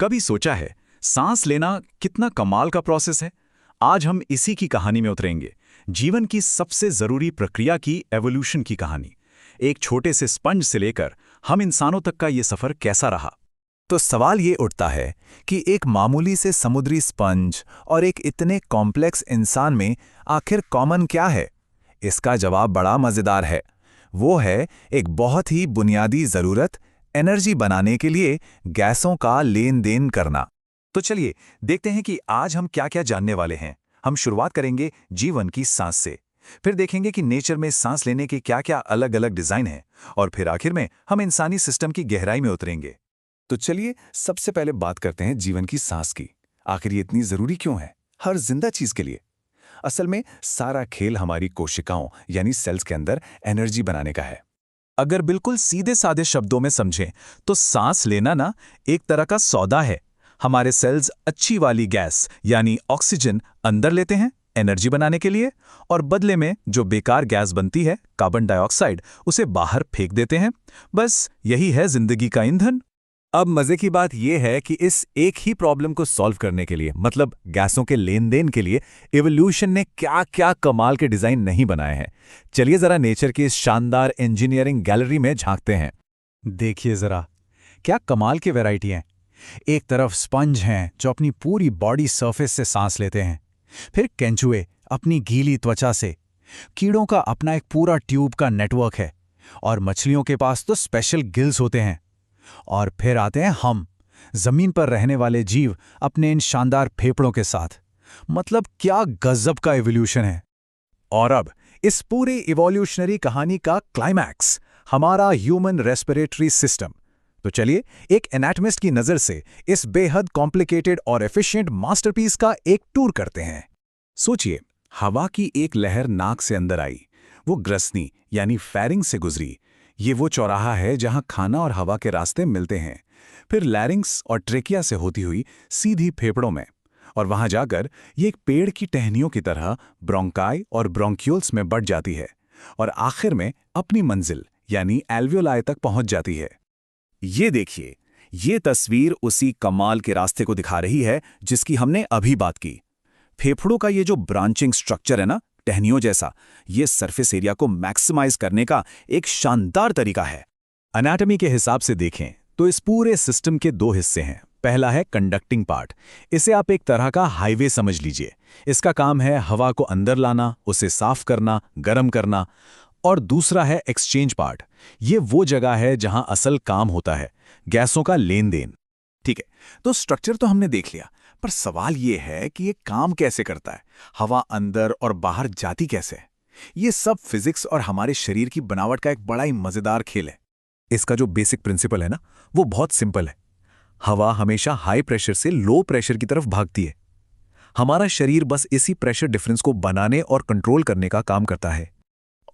कभी सोचा है सांस लेना कितना कमाल का प्रोसेस है? आज हम इसी की कहानी में उतरेंगे। जीवन की सबसे जरूरी प्रक्रिया की एवोल्यूशन की कहानी। एक छोटे से स्पंज से लेकर हम इंसानों तक का ये सफर कैसा रहा। तो सवाल ये उठता है कि एक मामूली से समुद्री स्पंज और एक इतने कॉम्प्लेक्स इंसान में आखिर कॉमन क्या है? इसका जवाब बड़ा मज़ेदार है। वो है एक बहुत ही बुनियादी ज़रूरत, एनर्जी बनाने के लिए गैसों का लेन देन करना। तो चलिए देखते हैं कि आज हम क्या क्या जानने वाले हैं। हम शुरुआत करेंगे जीवन की सांस से, फिर देखेंगे कि नेचर में सांस लेने के क्या क्या अलग अलग डिजाइन हैं, और फिर आखिर में हम इंसानी सिस्टम की गहराई में उतरेंगे। तो चलिए सबसे पहले बात करते हैं जीवन की सांस की। आखिर ये इतनी ज़रूरी क्यों है हर जिंदा चीज़ के लिए? असल में सारा खेल हमारी कोशिकाओं यानी सेल्स के अंदर एनर्जी बनाने का है। अगर बिल्कुल सीधे साधे शब्दों में समझें तो सांस लेना ना एक तरह का सौदा है। हमारे सेल्स अच्छी वाली गैस यानी ऑक्सीजन अंदर लेते हैं एनर्जी बनाने के लिए, और बदले में जो बेकार गैस बनती है कार्बन डाइऑक्साइड, उसे बाहर फेंक देते हैं। बस यही है जिंदगी का ईंधन। अब मजे की बात यह है कि इस एक ही प्रॉब्लम को सॉल्व करने के लिए, मतलब गैसों के लेन देन के लिए, इवोल्यूशन ने क्या क्या कमाल के डिजाइन नहीं बनाए हैं। चलिए जरा नेचर की इस शानदार इंजीनियरिंग गैलरी में झांकते हैं। देखिए जरा क्या कमाल की वैरायटी हैं। एक तरफ स्पंज हैं जो अपनी पूरी बॉडी सरफेस से सांस लेते हैं, फिर केंचुए अपनी गीली त्वचा से, कीड़ों का अपना एक पूरा ट्यूब का नेटवर्क है, और मछलियों के पास तो स्पेशल गिल्स होते हैं। और फिर आते हैं हम, जमीन पर रहने वाले जीव अपने इन शानदार फेफड़ों के साथ। मतलब क्या गजब का इवोल्यूशन है। और अब इस पूरे इवोल्यूशनरी कहानी का क्लाइमैक्स, हमारा ह्यूमन रेस्पिरेटरी सिस्टम। तो चलिए एक एनाटमिस्ट की नजर से इस बेहद कॉम्प्लिकेटेड और एफिशिएंट मास्टरपीस का एक टूर करते हैं। सोचिए, हवा की एक लहर नाक से अंदर आई, वो ग्रसनी यानी फेरिंग से गुजरी। ये वो चौराहा है जहां खाना और हवा के रास्ते मिलते हैं। फिर लैरिंक्स और ट्रेकिया से होती हुई सीधी फेफड़ों में, और वहां जाकर ये एक पेड़ की टहनियों की तरह ब्रोंकाई और ब्रोंक्यूल्स में बढ़ जाती है, और आखिर में अपनी मंजिल यानी एल्वियोलाई तक पहुंच जाती है। ये देखिए, ये तस्वीर उसी कमाल के रास्ते को दिखा रही है जिसकी हमने अभी बात की। फेफड़ों का ये जो ब्रांचिंग स्ट्रक्चर है ना, टहनियों जैसा, ये सरफेस एरिया को मैक्सिमाइज करने का एक शानदार तरीका है। एनाटॉमी के हिसाब से देखें तो इस पूरे सिस्टम के दो हिस्से हैं। पहला है कंडक्टिंग पार्ट। इसे आप एक तरह का हाईवे समझ लीजिए। इसका काम है हवा को अंदर लाना, उसे साफ करना, गर्म करना। और दूसरा है एक्सचेंज पार्ट। ये वो जगह है जहां असल काम होता है, गैसों का लेन देन। ठीक है, तो स्ट्रक्चर तो हमने देख लिया, पर सवाल ये है कि ये काम कैसे करता है, हवा अंदर और बाहर जाती कैसे है। ये सब फिजिक्स और हमारे शरीर की बनावट का एक बड़ा ही मजेदार खेल है। इसका जो बेसिक प्रिंसिपल है ना, वो बहुत सिंपल है। हवा हमेशा हाई प्रेशर से लो प्रेशर की तरफ भागती है। हमारा शरीर बस इसी प्रेशर डिफरेंस को बनाने और कंट्रोल करने का काम करता है।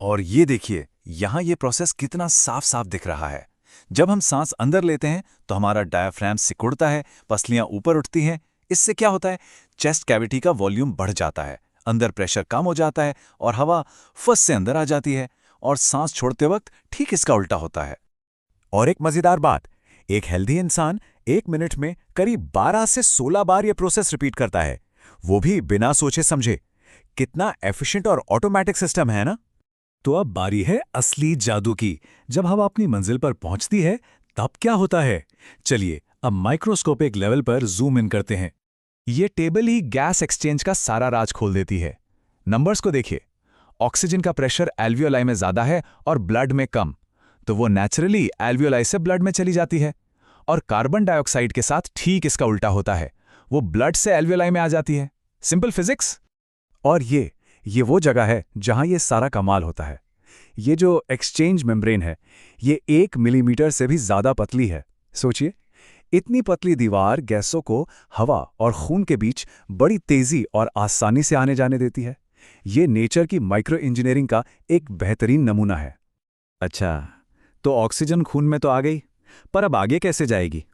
और ये देखिए, यहां ये प्रोसेस कितना साफ साफ दिख रहा है। जब हम सांस अंदर लेते हैं तो हमारा डायफ्राम सिकुड़ता है, पसलियां ऊपर उठती हैं। इससे क्या होता है, चेस्ट कैविटी का वॉल्यूम बढ़ जाता है, अंदर प्रेशर कम हो जाता है, और हवा फस से अंदर आ जाती है। और सांस छोड़ते वक्त ठीक इसका उल्टा होता है। और एक मजेदार बात, एक हेल्दी इंसान 1 मिनट में करीब 12 से 16 बार यह प्रोसेस रिपीट करता है, वो भी बिना सोचे समझे। कितना एफिशिएंट और ऑटोमेटिक सिस्टम है ना। तो अब बारी है असली जादू की। जब हवा अपनी मंजिल पर पहुंचती है तब क्या होता है? चलिए अब माइक्रोस्कोपिक लेवल पर जूम इन करते हैं। ये टेबल ही गैस एक्सचेंज का सारा राज खोल देती है। नंबर्स को देखिए, ऑक्सीजन का प्रेशर एल्वियोलाई में ज्यादा है और ब्लड में कम, तो वो नेचुरली एल्वियोलाई से ब्लड में चली जाती है। और कार्बन डाइऑक्साइड के साथ ठीक इसका उल्टा होता है, वो ब्लड से एल्वियोलाई में आ जाती है। Simple physics. और ये वो जगह है जहां ये सारा कमाल होता है। ये जो एक्सचेंज मेम्ब्रेन है, ये 1 मिलीमीटर से भी ज्यादा पतली है। सोचिए, इतनी पतली दीवार गैसों को हवा और खून के बीच बड़ी तेजी और आसानी से आने जाने देती है। ये नेचर की माइक्रो इंजीनियरिंग का एक बेहतरीन नमूना है। अच्छा, तो ऑक्सीजन खून में तो आ गई, पर अब आगे कैसे जाएगी?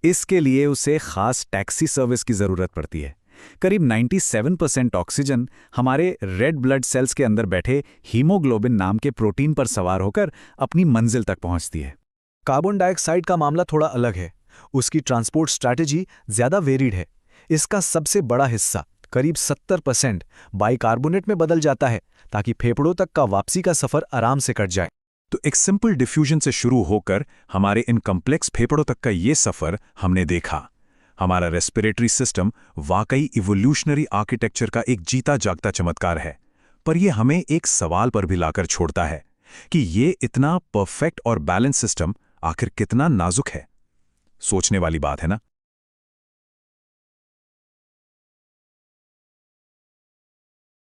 इसके लिए उसे खास टैक्सी सर्विस की जरूरत पड़ती है। करीब 97% ऑक्सीजन हमारे रेड ब्लड सेल्स के अंदर बैठे हीमोग्लोबिन नाम के प्रोटीन पर सवार होकर अपनी मंजिल तक पहुंचती है। कार्बन डाइऑक्साइड का मामला थोड़ा अलग है। उसकी ट्रांसपोर्ट स्ट्रैटेजी ज़्यादा वेरिड है। इसका सबसे बड़ा हिस्सा करीब 70% बाइकार्बोनेट में बदल जाता है ताकि फेफड़ों तक का वापसी का सफ़र आराम से कट जाए। तो एक सिंपल डिफ्यूजन से शुरू होकर हमारे इन कॉम्प्लेक्स फेफड़ों तक का ये सफ़र हमने देखा। हमारा रेस्पिरेटरी सिस्टम वाकई इवोल्यूशनरी आर्किटेक्चर का एक जीता जागता चमत्कार है। पर यह हमें एक सवाल पर भी लाकर छोड़ता है कि ये इतना परफेक्ट और बैलेंस सिस्टम आखिर कितना नाजुक है। सोचने वाली बात है ना।